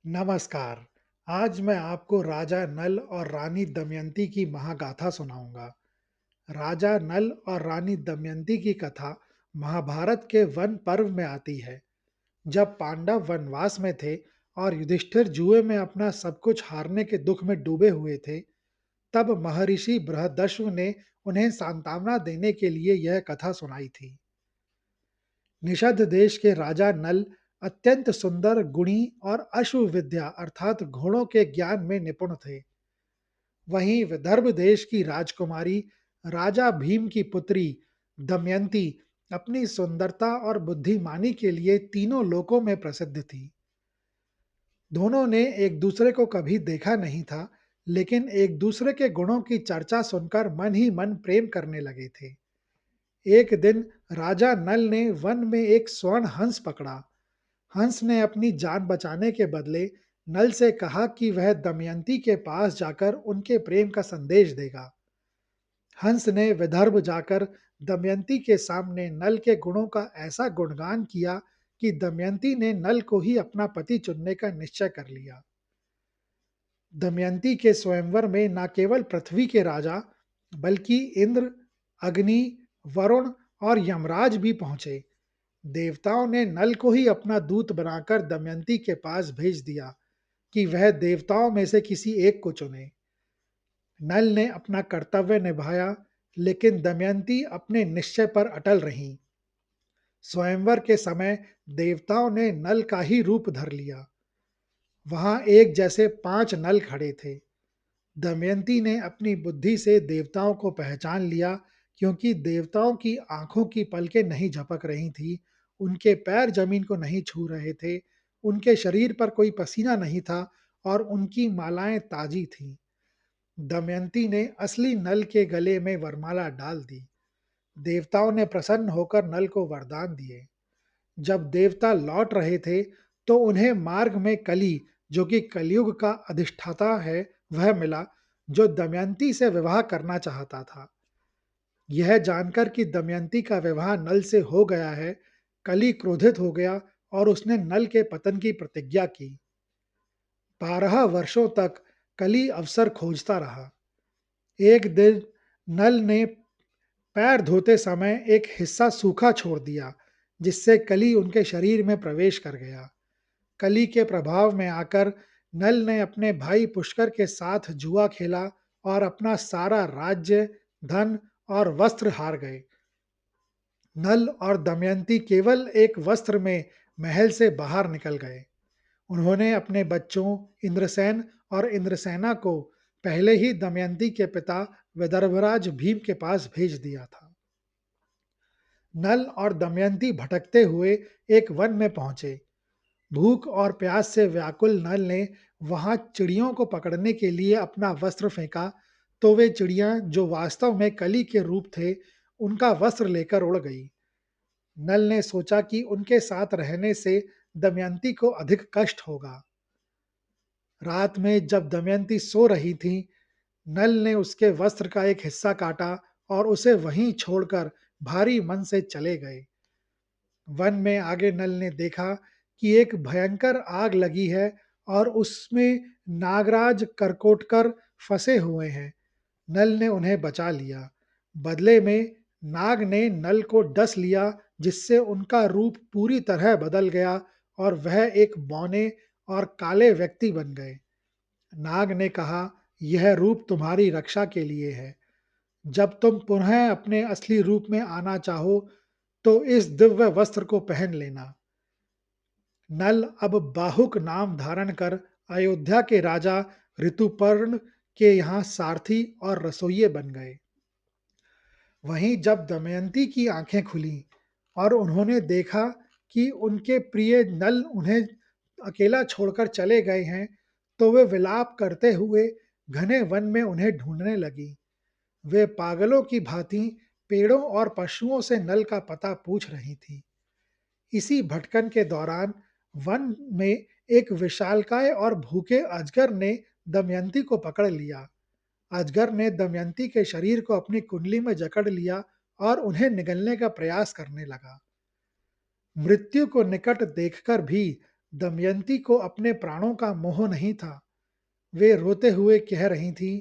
नमस्कार। आज मैं आपको राजा नल और रानी दमयंती की महागाथा सुनाऊंगा। राजा नल और रानी दमयंती की कथा महाभारत के वन पर्व में आती है। जब पांडव वनवास में थे और युधिष्ठिर जुए में अपना सब कुछ हारने के दुख में डूबे हुए थे, तब महर्षि बृहदश्व ने उन्हें सांत्वना देने के लिए यह कथा सुनाई थी। निषद देश के राजा नल अत्यंत सुंदर, गुणी और अश्व विद्या अर्थात घोड़ों के ज्ञान में निपुण थे। वहीं विदर्भ देश की राजकुमारी राजा भीम की पुत्री दमयंती अपनी सुंदरता और बुद्धिमानी के लिए तीनों लोकों में प्रसिद्ध थी। दोनों ने एक दूसरे को कभी देखा नहीं था, लेकिन एक दूसरे के गुणों की चर्चा सुनकर मन ही मन प्रेम करने लगे थे। एक दिन राजा नल ने वन में एक स्वर्ण हंस पकड़ा। हंस ने अपनी जान बचाने के बदले नल से कहा कि वह दमयंती के पास जाकर उनके प्रेम का संदेश देगा। हंस ने विदर्भ जाकर दमयंती के सामने नल के गुणों का ऐसा गुणगान किया कि दमयंती ने नल को ही अपना पति चुनने का निश्चय कर लिया। दमयंती के स्वयंवर में न केवल पृथ्वी के राजा, बल्कि इंद्र, अग्नि, वरुण और यमराज भी पहुंचे। देवताओं ने नल को ही अपना दूत बनाकर दमयंती के पास भेज दिया कि वह देवताओं में से किसी एक को चुने। नल ने अपना कर्तव्य निभाया, लेकिन दमयंती अपने निश्चय पर अटल रहीं। स्वयंवर के समय देवताओं ने नल का ही रूप धर लिया। वहां एक जैसे 5 नल खड़े थे। दमयंती ने अपनी बुद्धि से देवताओं को पहचान लिया, क्योंकि देवताओं की आंखों की पलकें नहीं झपक रही थी, उनके पैर जमीन को नहीं छू रहे थे, उनके शरीर पर कोई पसीना नहीं था और उनकी मालाएं ताजी थीं। दमयंती ने असली नल के गले में वरमाला डाल दी। देवताओं ने प्रसन्न होकर नल को वरदान दिए। जब देवता लौट रहे थे, तो उन्हें मार्ग में कली, जो कि कलयुग का अधिष्ठाता है, वह मिला, जो दमयंती से विवाह करना चाहता था। यह जानकर कि दमयंती का विवाह नल से हो गया है, कली क्रोधित हो गया और उसने नल के पतन की प्रतिज्ञा की। 12 वर्षों तक कली अवसर खोजता रहा। एक दिन नल ने पैर धोते समय एक हिस्सा सूखा छोड़ दिया, जिससे कली उनके शरीर में प्रवेश कर गया। कली के प्रभाव में आकर नल ने अपने भाई पुष्कर के साथ जुआ खेला और अपना सारा राज्य, धन और वस्त्र हार गए। नल और दमयंती केवल एक वस्त्र में महल से बाहर निकल गए। उन्होंने अपने बच्चों इंद्रसेन और इंद्रसेना को पहले ही दमयंती के पिता विदर्भराज भीम के पास भेज दिया था। नल और दमयंती भटकते हुए एक वन में पहुंचे। भूख और प्यास से व्याकुल नल ने वहां चिड़ियों को पकड़ने के लिए अपना वस्त्र फेंका, तो वे चिड़ियां, जो वास्तव में कली के रूप थे, उनका वस्त्र लेकर उड़ गई। नल ने सोचा कि उनके साथ रहने से दमयंती को अधिक कष्ट होगा। रात में जब दमयंती सो रही थी, नल ने उसके वस्त्र का एक हिस्सा काटा और उसे वहीं छोड़कर भारी मन से चले गए। वन में आगे नल ने देखा कि एक भयंकर आग लगी है और उसमें नागराज करकोटकर फंसे हुए हैं। नल ने उन्हें बचा लिया। बदले में नाग ने नल को डस लिया, जिससे उनका रूप पूरी तरह बदल गया और वह एक बौने और काले व्यक्ति बन गए। नाग ने कहा, यह रूप तुम्हारी रक्षा के लिए है। जब तुम पुनः अपने असली रूप में आना चाहो, तो इस दिव्य वस्त्र को पहन लेना। नल अब बाहुक नाम धारण कर अयोध्या के राजा ऋतुपर्ण के यहाँ सारथी और रसोइये बन गए। वहीं जब दमयंती की आंखें खुली और उन्होंने देखा कि उनके प्रिय नल उन्हें अकेला छोड़कर चले गए हैं, तो वे विलाप करते हुए घने वन में उन्हें ढूंढने लगी। वे पागलों की भांति पेड़ों और पशुओं से नल का पता पूछ रही थी। इसी भटकन के दौरान वन में एक विशालकाय और भूखे अजगर ने दमयंती को पकड़ लिया। अजगर ने दमयंती के शरीर को अपनी कुंडली में जकड़ लिया और उन्हें निगलने का प्रयास करने लगा। मृत्यु को निकट देखकर भी दमयंती को अपने प्राणों का मोह नहीं था। वे रोते हुए कह रही थीं,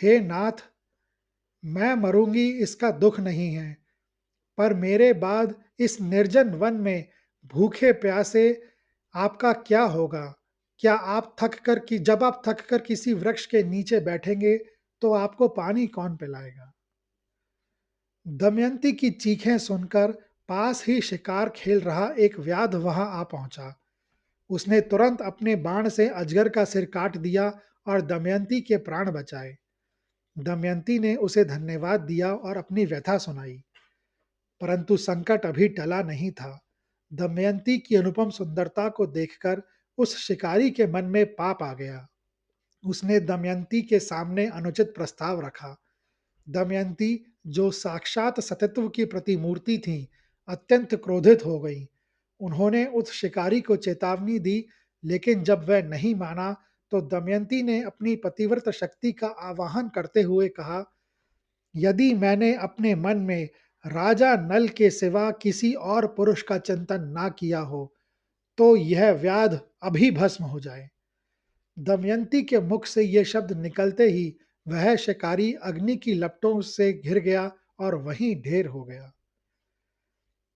हे नाथ, मैं मरूंगी इसका दुख नहीं है, पर मेरे बाद इस निर्जन वन में भूखे प्यासे आपका क्या होगा? क्या आप थक कर कि जब आप थक कर किसी वृक्ष के नीचे बैठेंगे, तो आपको पानी कौन पिलाएगा? दमयंती की चीखें सुनकर पास ही शिकार खेल रहा एक व्याध वहां आ पहुंचा। उसने तुरंत अपने बाण से अजगर का सिर काट दिया और दमयंती के प्राण बचाए। दमयंती ने उसे धन्यवाद दिया और अपनी व्यथा सुनाई, परंतु संकट अभी टला नहीं था। दमयंती की अनुपम सुंदरता को देखकर उस शिकारी के मन में पाप आ गया। उसने दमयंती के सामने अनुचित प्रस्ताव रखा। दमयंती, जो साक्षात सतीत्व की प्रतिमूर्ति थी, अत्यंत क्रोधित हो गई। उन्होंने उस शिकारी को चेतावनी दी, लेकिन जब वह नहीं माना, तो दमयंती ने अपनी पतिव्रत शक्ति का आवाहन करते हुए कहा, यदि मैंने अपने मन में राजा नल के सिवा किसी और पुरुष का चिंतन ना किया हो, तो यह व्याध अभी भस्म हो जाए। दमयंती के मुख से ये शब्द निकलते ही वह शिकारी अग्नि की लपटों से घिर गया और वहीं ढेर हो गया।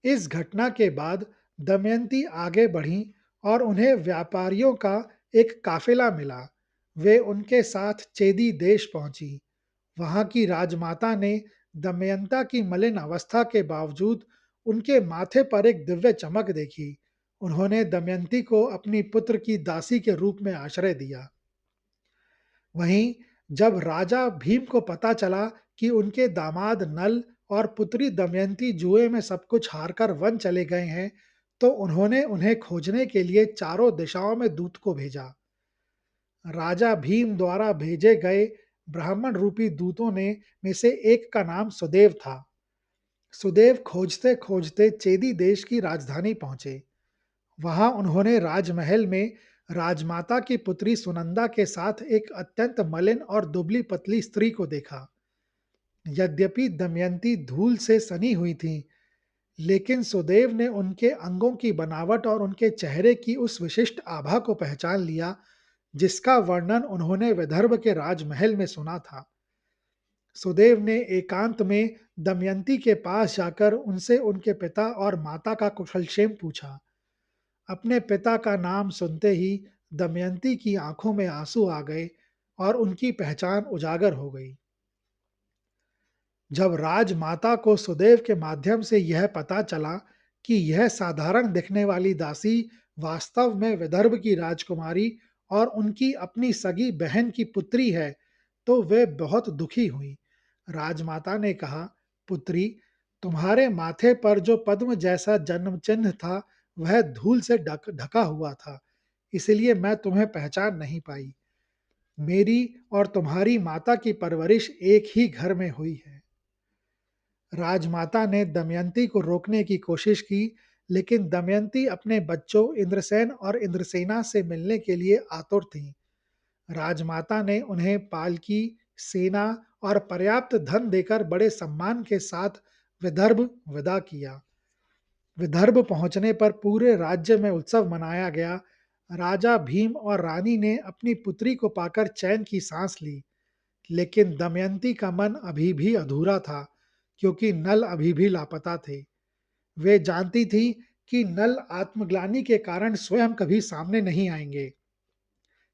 इस घटना के बाद दमयंती आगे बढ़ीं और उन्हें व्यापारियों का एक काफिला मिला। वे उनके साथ चेदी देश पहुंची। वहां की राजमाता ने दमयंता की मलिन अवस्था के बावजूद उनके माथे पर एक दिव्य चमक देखी। उन्होंने दमयंती को अपनी पुत्र की दासी के रूप में आश्रय दिया। वहीं जब राजा भीम को पता चला कि उनके दामाद नल और पुत्री दमयंती जुए में सब कुछ हारकर वन चले गए हैं, तो उन्होंने उन्हें खोजने के लिए चारों दिशाओं में दूत को भेजा। राजा भीम द्वारा भेजे गए ब्राह्मण रूपी दूतों ने में से एक का नाम सुदेव था। सुदेव खोजते खोजते चेदी देश की राजधानी पहुंचे। वहां उन्होंने राजमहल में राजमाता की पुत्री सुनंदा के साथ एक अत्यंत मलिन और दुबली पतली स्त्री को देखा। यद्यपि दमयंती धूल से सनी हुई थी, लेकिन सुदेव ने उनके अंगों की बनावट और उनके चेहरे की उस विशिष्ट आभा को पहचान लिया, जिसका वर्णन उन्होंने विदर्भ के राजमहल में सुना था। सुदेव ने एकांत में दमयंती के पास जाकर उनसे उनके पिता और माता का कुशलक्षेम पूछा। अपने पिता का नाम सुनते ही दमयंती की आंखों में आंसू आ गए और उनकी पहचान उजागर हो गई। जब राजमाता को सुदेव के माध्यम से यह पता चला कि यह साधारण दिखने वाली दासी वास्तव में विदर्भ की राजकुमारी और उनकी अपनी सगी बहन की पुत्री है, तो वे बहुत दुखी हुई। राजमाता ने कहा, पुत्री, तुम्हारे माथे पर जो पद्म जैसा जन्म चिन्ह था, वह धूल से ढका हुआ था, इसलिए मैं तुम्हें पहचान नहीं पाई। मेरी और तुम्हारी माता की परवरिश एक ही घर में हुई है। राजमाता ने दमयंती को रोकने की कोशिश की, लेकिन दमयंती अपने बच्चों इंद्रसेन और इंद्रसेना से मिलने के लिए आतुर थीं। राजमाता ने उन्हें पालकी, सेना और पर्याप्त धन देकर बड़े सम्मान के साथ विदर्भ विदा किया। विदर्भ पहुंचने पर पूरे राज्य में उत्सव मनाया गया। राजा भीम और रानी ने अपनी पुत्री को पाकर चैन की सांस ली, लेकिन दमयंती का मन अभी भी अधूरा था, क्योंकि नल अभी भी लापता थे। वे जानती थी कि नल आत्मग्लानि के कारण स्वयं कभी सामने नहीं आएंगे,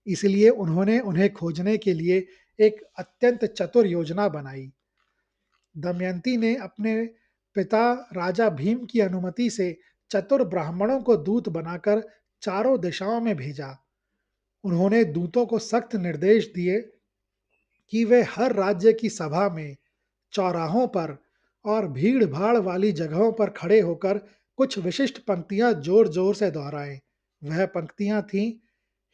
इसलिए उन्होंने उन्हें खोजने के लिए एक अत्यंत चतुर योजना बनाई। दमयंती ने अपने पिता राजा भीम की अनुमति से चतुर ब्राह्मणों को दूत बनाकर चारों दिशाओं में भेजा। उन्होंने दूतों को सख्त निर्देश दिए कि वे हर राज्य की सभा में, चौराहों पर और भीड़-भाड़ वाली जगहों पर खड़े होकर कुछ विशिष्ट पंक्तियां जोर-जोर से दोहराएं। वह पंक्तियां थीं,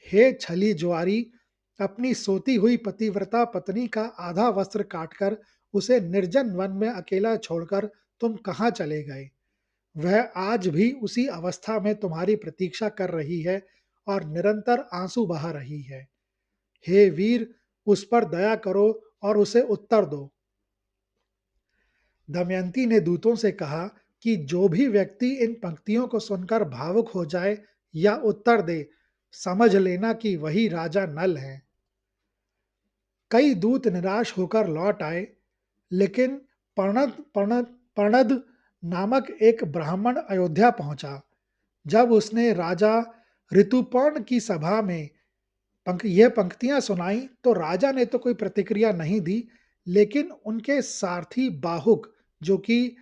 हे छली जुआरी, अपनी सोती हुई पतिव्रता पत्नी का आधा वस्त्र काटकर उसे निर्जन वन में अकेला छोड़कर तुम कहाँ चले गए? वह आज भी उसी अवस्था में तुम्हारी प्रतीक्षा कर रही है और निरंतर आंसू बहा रही है। हे वीर, उस पर दया करो और उसे उत्तर दो। दमयंती ने दूतों से कहा कि जो भी व्यक्ति इन पंक्तियों को सुनकर भावुक हो जाए या उत्तर दे, समझ लेना कि वही राजा नल है। कई दूत निराश होकर लौट आए, लेकिन पर्णद पर्णद पर्णद नामक एक ब्राह्मण अयोध्या पहुंचा। जब उसने राजा ऋतुपर्ण की सभा में यह पंक्तियां सुनाई तो राजा ने तो कोई प्रतिक्रिया नहीं दी, लेकिन उनके सारथी बाहुक, जो कि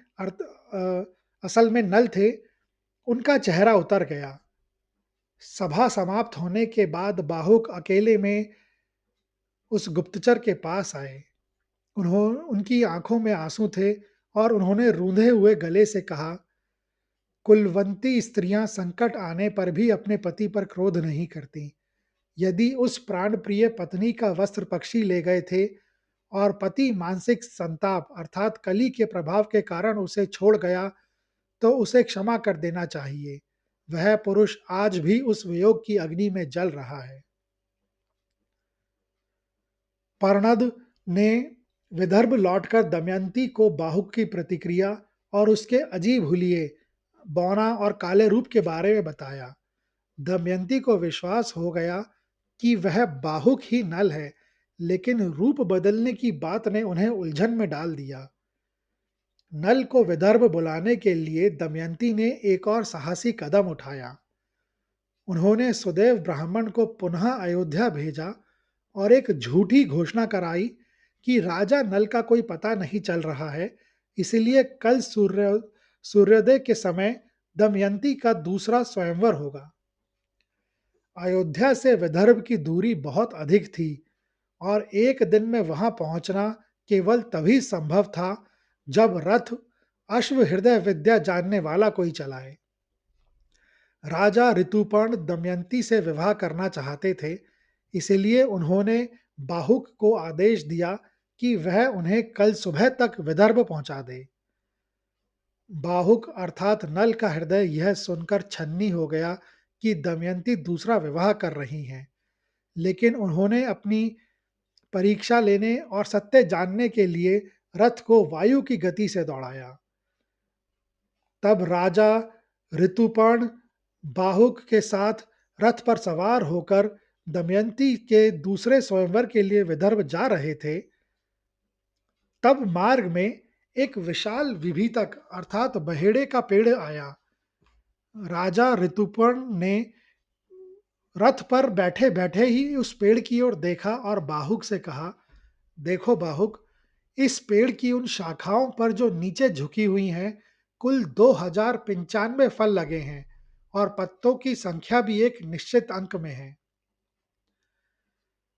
असल में नल थे, उनका चेहरा उतर गया। सभा समाप्त होने के बाद बाहुक अकेले में उस गुप्तचर के पास आए। उनकी आंखों में आंसू थे और उन्होंने रूंधे हुए गले से कहा, कुलवंती स्त्रियां संकट आने पर भी अपने पति पर क्रोध नहीं करती। यदि उस प्राणप्रिय पत्नी का वस्त्र पक्षी ले गए थे और पति मानसिक संताप अर्थात कली के प्रभाव के कारण उसे छोड़ गया, तो उसे क्षमा कर देना चाहिए। वह पुरुष आज भी उस वियोग की अग्नि में जल रहा है। पर्णद ने विदर्भ लौटकर दमयंती को बाहुक की प्रतिक्रिया और उसके अजीब हुलिये, बौना और काले रूप के बारे में बताया। दमयंती को विश्वास हो गया कि वह बाहुक ही नल है, लेकिन रूप बदलने की बात ने उन्हें उलझन में डाल दिया। नल को विदर्भ बुलाने के लिए दमयंती ने एक और साहसी कदम उठाया। उन्होंने सुदेव ब्राह्मण को पुनः अयोध्या भेजा और एक झूठी घोषणा कराई कि राजा नल का कोई पता नहीं चल रहा है, इसलिए कल सूर्योदय के समय दमयंती का दूसरा स्वयंवर होगा। अयोध्या से विदर्भ की दूरी बहुत अधिक थी और एक दिन में वहां पहुंचना केवल तभी संभव था जब रथ अश्व हृदय विद्या जानने वाला कोई चलाए। राजा ऋतुपर्ण दमयंती से विवाह करना चाहते थे, इसलिए उन्होंने बाहुक को आदेश दिया कि वह उन्हें कल सुबह तक विदर्भ पहुंचा दे। बाहुक अर्थात नल का हृदय यह सुनकर छन्नी हो गया कि दमयंती दूसरा विवाह कर रही हैं, लेकिन उन्होंने अपनी परीक्षा लेने और सत्य जानने के लिए रथ को वायु की गति से दौड़ाया। तब राजा ऋतुपर्ण बाहुक के साथ रथ पर सवार होकर दमयंती के दूसरे स्वयंवर के लिए विदर्भ जा रहे थे। तब मार्ग में एक विशाल विभीतक अर्थात बहेड़े का पेड़ आया। राजा ऋतुपर्ण ने रथ पर बैठे बैठे ही उस पेड़ की ओर देखा और बाहुक से कहा, देखो बाहुक, इस पेड़ की उन शाखाओं पर जो नीचे झुकी हुई हैं, कुल 2095 फल लगे हैं और पत्तों की संख्या भी एक निश्चित अंक में है।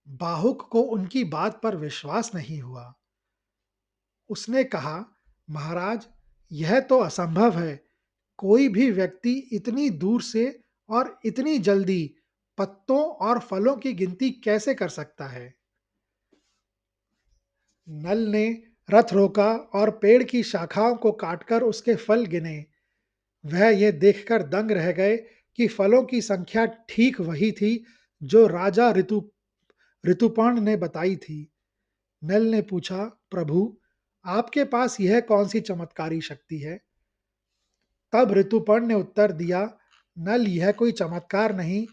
बाहुक को उनकी बात पर विश्वास नहीं हुआ। उसने कहा, महाराज, यह तो असंभव है। कोई भी व्यक्ति इतनी दूर से और इतनी जल्दी पत्तों और फलों की गिनती कैसे कर सकता है? नल ने रथ रोका और पेड़ की शाखाओं को काटकर उसके फल गिने। वह यह देखकर दंग रह गए कि फलों की संख्या ठीक वही थी जो राजा ऋतुपर्ण ने बताई थी। नल ने पूछा, प्रभु, आपके पास यह कौन सी चमत्कारी शक्ति है? तब ऋतुपर्ण ने उत्तर दिया, नल, यह कोई चमत्कार नहीं,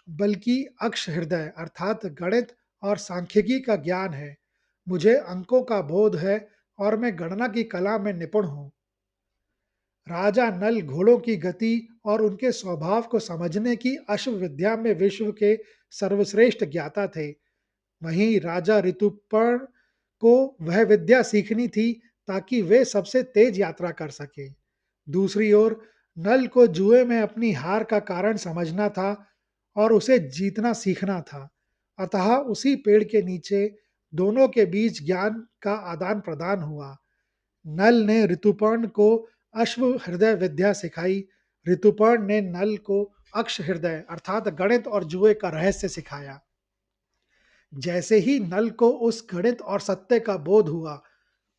बल्कि अक्ष हृदय अर्थात गणित और सांख्यिकी का ज्ञान है। मुझे अंकों का बोध है और मैं गणना की कला में निपुण हूँ। राजा नल घोड़ों की गति और उनके स्वभाव को समझने की अश्व विद्या में विश्व के सर्वश्रेष्ठ ज्ञाता थे। वहीं राजा ऋतुपर्ण को वह विद्या सीखनी थी ताकि वे सबसे तेज यात्रा कर सके। दूसरी ओर नल को जुए में अपनी हार का कारण समझना था और उसे जीतना सीखना था। अतः उसी पेड़ के नीचे दोनों के बीच ज्ञान का आदान प्रदान हुआ। नल ने ऋतुपर्ण को अश्व हृदय विद्या सिखाई। ऋतुपर्ण ने नल को अक्ष हृदय अर्थात गणित और जुए का रहस्य सिखाया। जैसे ही नल को उस गणित और सत्य का बोध हुआ,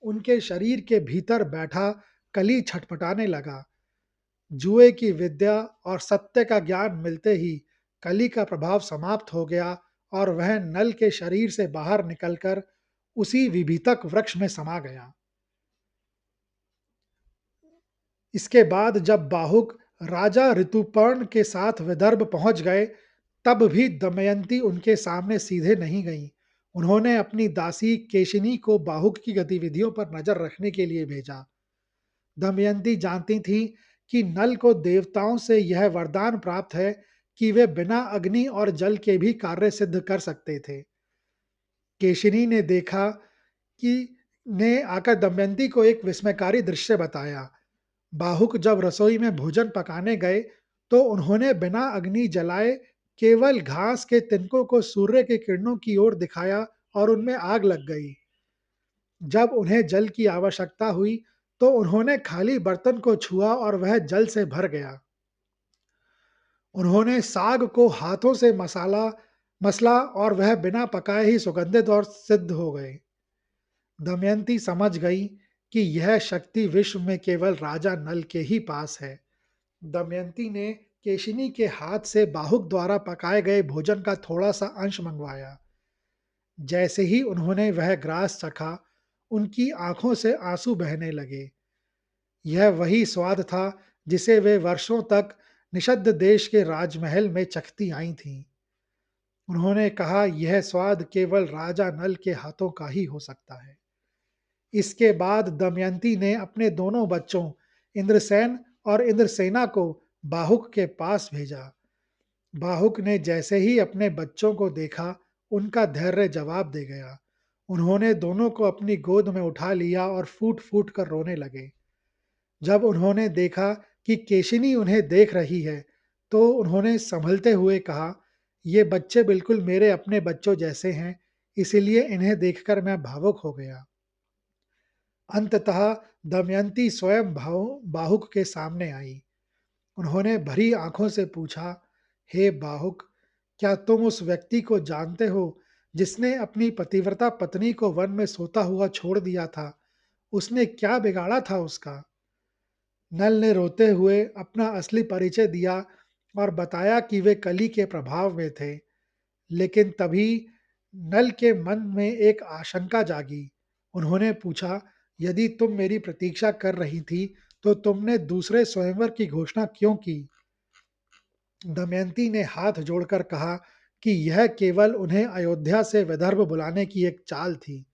उनके शरीर के भीतर बैठा कली छटपटाने लगा। जुए की विद्या और सत्य का ज्ञान मिलते ही कली का प्रभाव समाप्त हो गया और वह नल के शरीर से बाहर निकलकर उसी विभीतक वृक्ष में समा गया। इसके बाद जब बाहुक राजा ऋतुपर्ण के साथ विदर्भ पहुंच गए, तब भी दमयंती उनके सामने सीधे नहीं गईं। उन्होंने अपनी दासी केशिनी को बाहुक की गतिविधियों पर नजर रखने के लिए भेजा। दमयंती जानती थी कि नल को देवताओं से यह वरदान प्राप्त है कि वे बिना अग्नि और जल के भी कार्य सिद्ध कर सकते थे। केशिनी ने देखा कि ने आकर दमयंती को एक विस्मयकारी दृश्य बताया। बाहुक जब रसोई में भोजन पकाने गए, तो उन्होंने बिना अग्नि जलाए केवल घास के तिनकों को सूर्य के किरणों की ओर दिखाया और उनमें आग लग गई। जब उन्हें जल की आवश्यकता हुई, तो उन्होंने खाली बर्तन को छुआ और वह जल से भर गया। उन्होंने साग को हाथों से मसला और वह बिना पकाए ही सुगंधित और सिद्ध हो गए। दमयंती समझ गई कि यह शक्ति विश्व में केवल राजा नल के ही पास है। दमयंती ने केशिनी के हाथ से बाहुक द्वारा पकाए गए भोजन का थोड़ा सा अंश मंगवाया। जैसे ही उन्होंने वह ग्रास चखा, उनकी आंखों से आंसू बहने लगे। यह वही स्वाद था जिसे वे वर्षों तक निषद्ध देश के राजमहल में चखती आई थीं। उन्होंने कहा, यह स्वाद केवल राजा नल के हाथों का ही हो सकता है। इसके बाद दमयंती ने अपने दोनों बच्चों इंद्रसेन और इंद्रसेना को बाहुक के पास भेजा। बाहुक ने जैसे ही अपने बच्चों को देखा, उनका धैर्य जवाब दे गया। उन्होंने दोनों को अपनी गोद में उठा लिया और फूट फूट कर रोने लगे। जब उन्होंने देखा कि केशिनी उन्हें देख रही है, तो उन्होंने संभलते हुए कहा, ये बच्चे बिल्कुल मेरे अपने बच्चों जैसे हैं, इसीलिए इन्हें देखकर मैं भावुक हो गया। अंततः दमयंती स्वयं बाहुक के सामने आई। उन्होंने भरी आंखों से पूछा, हे बाहुक, क्या तुम उस व्यक्ति को जानते हो जिसने अपनी पतिव्रता पत्नी को वन में सोता हुआ छोड़ दिया था? उसने क्या बिगाड़ा था उसका? नल ने रोते हुए अपना असली परिचय दिया और बताया कि वे कली के प्रभाव में थे। लेकिन तभी नल के मन में एक आशंका जागी। उन्होंने पूछा, यदि तुम मेरी प्रतीक्षा कर रही थी, तो तुमने दूसरे स्वयंवर की घोषणा क्यों की? दमयंती ने हाथ जोड़कर कहा कि यह केवल उन्हें अयोध्या से विदर्भ बुलाने की एक चाल थी।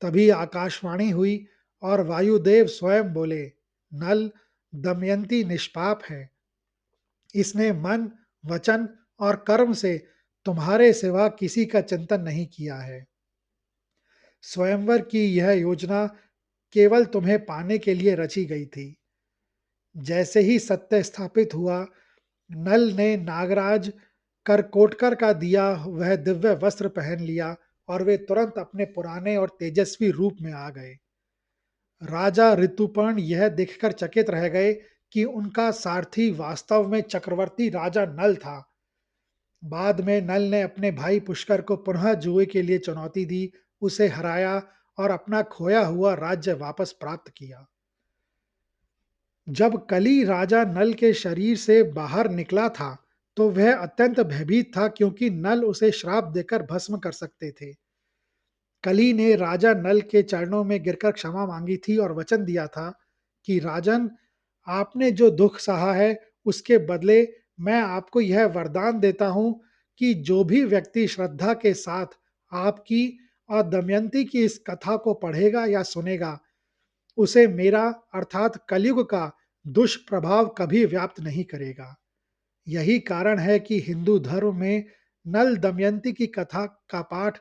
तभी आकाशवाणी हुई और वायुदेव स्वयं बोले, नल, दमयंती निष्पाप है। इसने मन, वचन और कर्म से तुम्हारे सिवा किसी का चिंतन नहीं किया है। स्वयंवर की यह योजना केवल तुम्हें पाने के लिए रची गई थी। जैसे ही सत्य स्थापित हुआ, नल ने नागराज करकोटकर का दिया वह दिव्य वस्त्र पहन लिया और वे तुरंत अपने पुराने और तेजस्वी रूप में आ गए। राजा ऋतुपर्ण यह देखकर चकित रह गए कि उनका सारथी वास्तव में चक्रवर्ती राजा नल था। बाद में नल ने अपने भाई पुष्कर को पुनः जुए के लिए चुनौती दी, उसे हराया और अपना खोया हुआ राज्य वापस प्राप्त किया। जब कली राजा नल के शरीर से बाहर निकला था, तो वह अत्यंत भयभीत था क्योंकि नल उसे श्राप देकर भस्म कर सकते थे। कली ने राजा नल के चरणों में गिरकर क्षमा मांगी थी और वचन दिया था कि राजन, आपने जो दुख सहा है, उसके बदले मैं आपको यह वरदान देता हूं कि जो भी व्यक्ति श्रद्धा के साथ आपकी और दमयंती की इस कथा को पढ़ेगा या सुनेगा, उसे मेरा अर्थात कलयुग का दुष्प्रभाव कभी व्याप्त नहीं करेगा। यही कारण है कि हिंदू धर्म में नल दमयंती की कथा का पाठ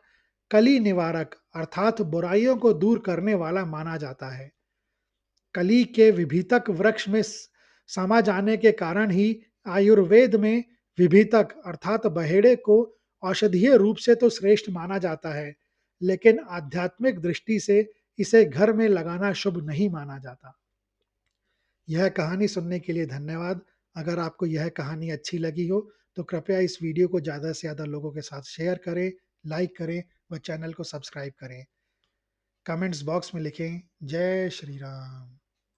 कली निवारक अर्थात बुराइयों को दूर करने वाला माना जाता है। कली के विभीतक वृक्ष में समा जाने के कारण ही आयुर्वेद में विभीतक अर्थात बहेड़े को औषधीय रूप से तो श्रेष्ठ माना जाता है, लेकिन आध्यात्मिक दृष्टि से इसे घर में लगाना शुभ नहीं माना जाता। यह कहानी सुनने के लिए धन्यवाद। अगर आपको यह कहानी अच्छी लगी हो, तो कृपया इस वीडियो को ज़्यादा से ज़्यादा लोगों के साथ शेयर करें, लाइक करें व चैनल को सब्सक्राइब करें। कमेंट्स बॉक्स में लिखें, जय श्री राम।